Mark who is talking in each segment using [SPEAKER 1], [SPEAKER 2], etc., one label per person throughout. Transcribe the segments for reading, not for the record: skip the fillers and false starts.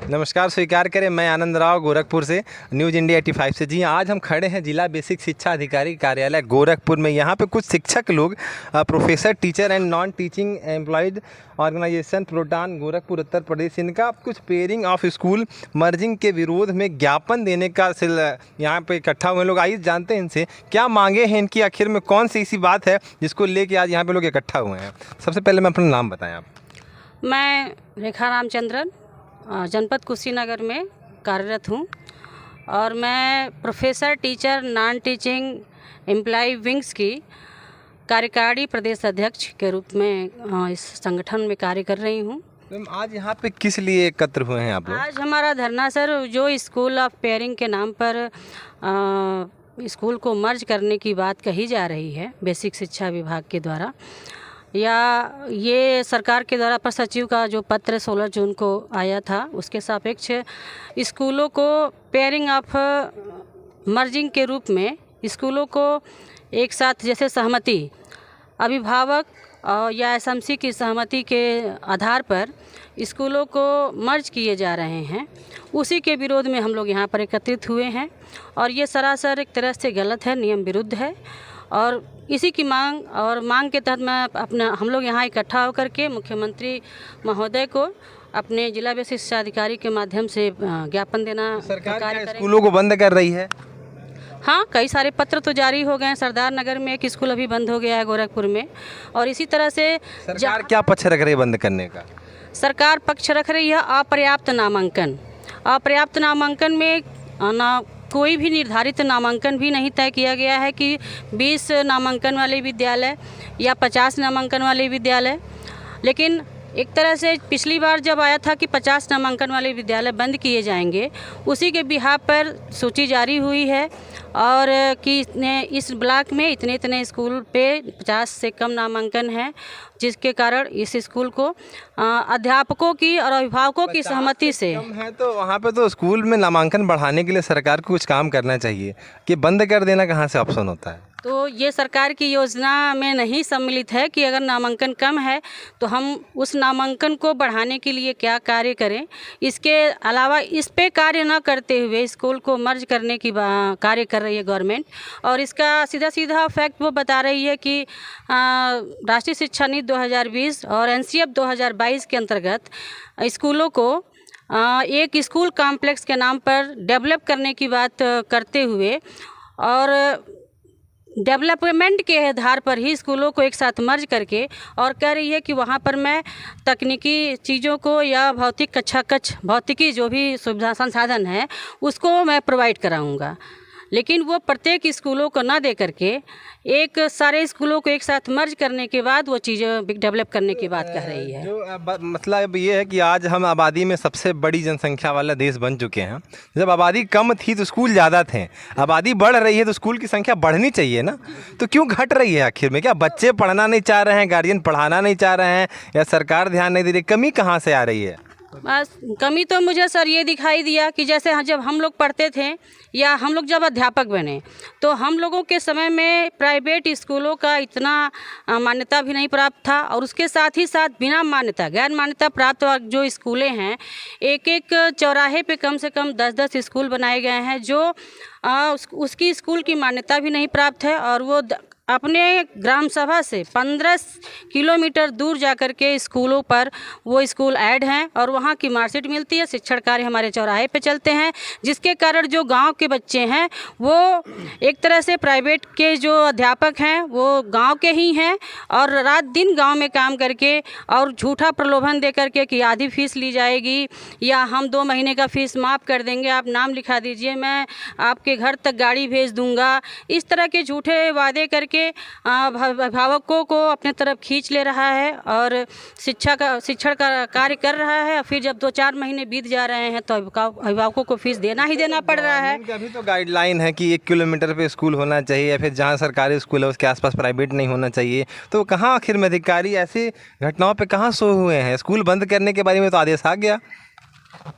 [SPEAKER 1] नमस्कार, स्वीकार करें। मैं आनंद राव गोरखपुर से, न्यूज़ इंडिया 85 से। जी आज हम खड़े हैं जिला बेसिक शिक्षा अधिकारी कार्यालय गोरखपुर में। यहाँ पे कुछ शिक्षक लोग professor, teacher and non teaching employees organisation प्रोटान गोरखपुर उत्तर प्रदेश, इनका कुछ पेयरिंग ऑफ स्कूल मर्जिंग के विरोध में ज्ञापन देने का यहाँ पे इकट्ठा हुए लोग। आइए जानते हैं इनसे क्या मांगे हैं इनकी, आखिर में कौन सी ऐसी बात है जिसको लेके आज यहाँ पे लोग इकट्ठा हुए हैं। सबसे पहले मैं अपना नाम बताएं आप।
[SPEAKER 2] मैं रेखा रामचंद्रन जनपद कुशीनगर में कार्यरत हूँ और मैं professor, teacher, non teaching employ wings की कार्यकारी प्रदेश अध्यक्ष के रूप में इस संगठन में कार्य कर रही हूँ।
[SPEAKER 1] तो आज यहाँ पे किस लिए एकत्र हुए हैं आप लोग?
[SPEAKER 2] आज हमारा धरना सर, जो स्कूल ऑफ पेयरिंग के नाम पर स्कूल को मर्ज करने की बात कही जा रही है बेसिक शिक्षा विभाग के द्वारा, या ये सरकार के द्वारा अपर सचिव का जो पत्र 16 जून को आया था, उसके सापेक्ष स्कूलों को पेयरिंग ऑफ मर्जिंग के रूप में स्कूलों को एक साथ जैसे सहमति अभिभावक या एसएमसी की सहमति के आधार पर स्कूलों को मर्ज किए जा रहे हैं, उसी के विरोध में हम लोग यहाँ पर एकत्रित हुए हैं। और ये सरासर एक तरह से गलत है, नियम विरुद्ध है। और इसी की मांग के तहत मैं हम लोग यहाँ इकट्ठा होकर के मुख्यमंत्री महोदय को अपने जिला बेसिक शिक्षा अधिकारी के माध्यम से ज्ञापन देना
[SPEAKER 1] सरकार स्कूलों को बंद कर रही है।
[SPEAKER 2] हाँ, कई सारे पत्र तो जारी हो गए हैं। सरदार नगर में एक स्कूल अभी बंद हो गया है गोरखपुर में। और इसी तरह से
[SPEAKER 1] सरकार क्या पक्ष रख रही है बंद करने का?
[SPEAKER 2] सरकार पक्ष रख रही है अपर्याप्त नामांकन। अपर्याप्त नामांकन में कोई भी निर्धारित नामांकन भी नहीं तय किया गया है कि 20 नामांकन वाले विद्यालय या 50 नामांकन वाले विद्यालय। लेकिन एक तरह से पिछली बार जब आया था कि 50 नामांकन वाले विद्यालय बंद किए जाएंगे, उसी के बिहाफ पर सूची जारी हुई है और कि इस ब्लॉक में इतने इतने स्कूल पे 50 से कम नामांकन है, जिसके कारण इस स्कूल को अध्यापकों की और अभिभावकों की सहमति से
[SPEAKER 1] कम है। तो वहाँ पे तो स्कूल में नामांकन बढ़ाने के लिए सरकार को कुछ काम करना चाहिए कि बंद कर देना कहाँ से ऑप्शन होता है?
[SPEAKER 2] तो ये सरकार की योजना में नहीं सम्मिलित है कि अगर नामांकन कम है तो हम उस नामांकन को बढ़ाने के लिए क्या कार्य करें। इसके अलावा इस पे कार्य न करते हुए स्कूल को मर्ज करने की कार्य कर रही है गवर्नमेंट। और इसका सीधा सीधा फैक्ट वो बता रही है कि राष्ट्रीय शिक्षा नीति 2020 और एनसीएफ 2022 के अंतर्गत स्कूलों को एक स्कूल कॉम्प्लेक्स के नाम पर डेवलप करने की बात करते हुए और डेवलपमेंट के आधार पर ही स्कूलों को एक साथ मर्ज करके और कह रही है कि वहाँ पर मैं तकनीकी चीज़ों को या भौतिकी जो भी सुविधा संसाधन है उसको मैं प्रोवाइड कराऊंगा। लेकिन वो प्रत्येक स्कूलों को ना दे करके एक सारे स्कूलों को एक साथ मर्ज करने के बाद वो चीज़ें डेवलप करने की बात कह रही है।
[SPEAKER 1] जो मतलब ये है कि आज हम आबादी में सबसे बड़ी जनसंख्या वाला देश बन चुके हैं। जब आबादी कम थी तो स्कूल ज़्यादा थे, आबादी बढ़ रही है तो स्कूल की संख्या बढ़नी चाहिए ना। तो क्यों घट रही है आखिर में? क्या बच्चे पढ़ना नहीं चाह रहे हैं, गार्जियन पढ़ाना नहीं चाह रहे हैं, या सरकार ध्यान नहीं दे रही? कमी कहाँ से आ रही है?
[SPEAKER 2] बस कमी तो मुझे सर ये दिखाई दिया कि जैसे जब हम लोग पढ़ते थे या हम लोग जब अध्यापक बने तो हम लोगों के समय में प्राइवेट स्कूलों का इतना मान्यता भी नहीं प्राप्त था। और उसके साथ ही साथ बिना मान्यता, गैर मान्यता प्राप्त जो स्कूलें हैं, एक एक चौराहे पे कम से कम 10-10 स्कूल बनाए गए हैं जो उसकी स्कूल की मान्यता भी नहीं प्राप्त है। और वो अपने ग्राम सभा से 15 किलोमीटर दूर जाकर के स्कूलों पर वो स्कूल ऐड हैं और वहाँ की मार्कशीट मिलती है। शिक्षण कार्य हमारे चौराहे पे चलते हैं, जिसके कारण जो गांव के बच्चे हैं वो एक तरह से प्राइवेट के जो अध्यापक हैं वो गांव के ही हैं और रात दिन गांव में काम करके और झूठा प्रलोभन दे करके कि आधी फीस ली जाएगी या हम 2 महीने का फीस माफ़ कर देंगे, आप नाम लिखा दीजिए, मैं आपके घर तक गाड़ी भेज दूँगा, इस तरह के झूठे वादे करके अभिभावकों को अपने तरफ खींच ले रहा है और शिक्षण का कार्य कर रहा है। फिर जब 2-4 महीने बीत जा रहे हैं तो अभिभावकों को फीस देना ही देना पड़ रहा है।
[SPEAKER 1] अभी तो गाइडलाइन है कि 1 किलोमीटर पे स्कूल होना चाहिए या फिर जहाँ सरकारी स्कूल है उसके आसपास प्राइवेट नहीं होना चाहिए। तो कहाँ आखिर में अधिकारी ऐसी घटनाओं पे कहाँ सो हुए हैं? स्कूल बंद करने के बारे में तो आदेश आ गया।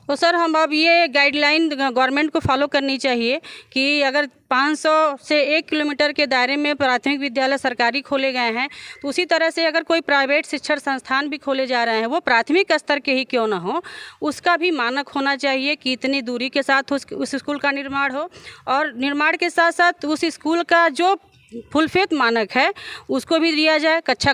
[SPEAKER 2] तो सर हम अब ये गाइडलाइन गवर्नमेंट को फॉलो करनी चाहिए कि अगर 500 से 1 किलोमीटर के दायरे में प्राथमिक विद्यालय सरकारी खोले गए हैं, तो उसी तरह से अगर कोई प्राइवेट शिक्षण संस्थान भी खोले जा रहे हैं, वो प्राथमिक स्तर के ही क्यों ना हो, उसका भी मानक होना चाहिए कि इतनी दूरी के साथ उस स्कूल का निर्माण हो, और निर्माण के साथ साथ उस स्कूल का जो फुलफेथ मानक है उसको भी दिया जाए। कक्षा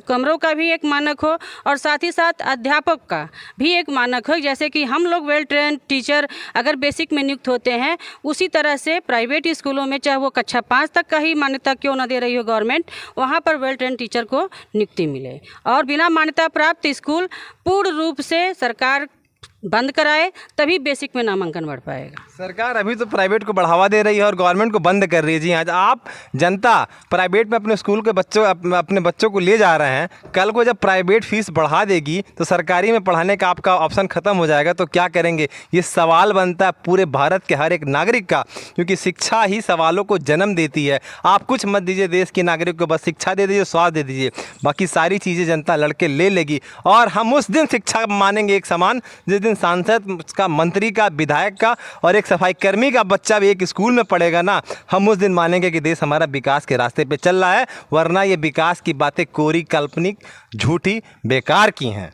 [SPEAKER 2] कमरों का भी एक मानक हो, और साथ ही साथ अध्यापक का भी एक मानक हो। जैसे कि हम लोग वेल ट्रेंड टीचर अगर बेसिक में नियुक्त होते हैं, उसी तरह से प्राइवेट स्कूलों में चाहे वो कक्षा 5 तक का ही मान्यता क्यों ना दे रही हो गवर्नमेंट, वहाँ पर वेल ट्रेंड टीचर को नियुक्ति मिले। और बिना मान्यता प्राप्त स्कूल पूर्ण रूप से सरकार बंद कराए, तभी बेसिक में नामांकन बढ़ पाएगा।
[SPEAKER 1] सरकार अभी तो प्राइवेट को बढ़ावा दे रही है और गवर्नमेंट को बंद कर रही है। जी हाँ, आप जनता प्राइवेट में अपने स्कूल के अपने बच्चों को ले जा रहे हैं, कल को जब प्राइवेट फीस बढ़ा देगी तो सरकारी में पढ़ाने का आपका ऑप्शन ख़त्म हो जाएगा, तो क्या करेंगे? ये सवाल बनता है पूरे भारत के हर एक नागरिक का, क्योंकि शिक्षा ही सवालों को जन्म देती है। आप कुछ मत दीजिए देश के नागरिक को, बस शिक्षा दे दीजिए, स्वास्थ्य दे दीजिए, बाकी सारी चीज़ें जनता लड़के ले लेगी। और हम उस दिन शिक्षा मानेंगे एक समान जिस दिन सांसद का, मंत्री का, विधायक का और एक सफाई कर्मी का बच्चा भी एक स्कूल में पढ़ेगा ना, हम उस दिन मानेंगे कि देश हमारा विकास के रास्ते पे चल रहा है। वरना ये विकास की बातें कोरी, काल्पनिक, झूठी, बेकार की हैं।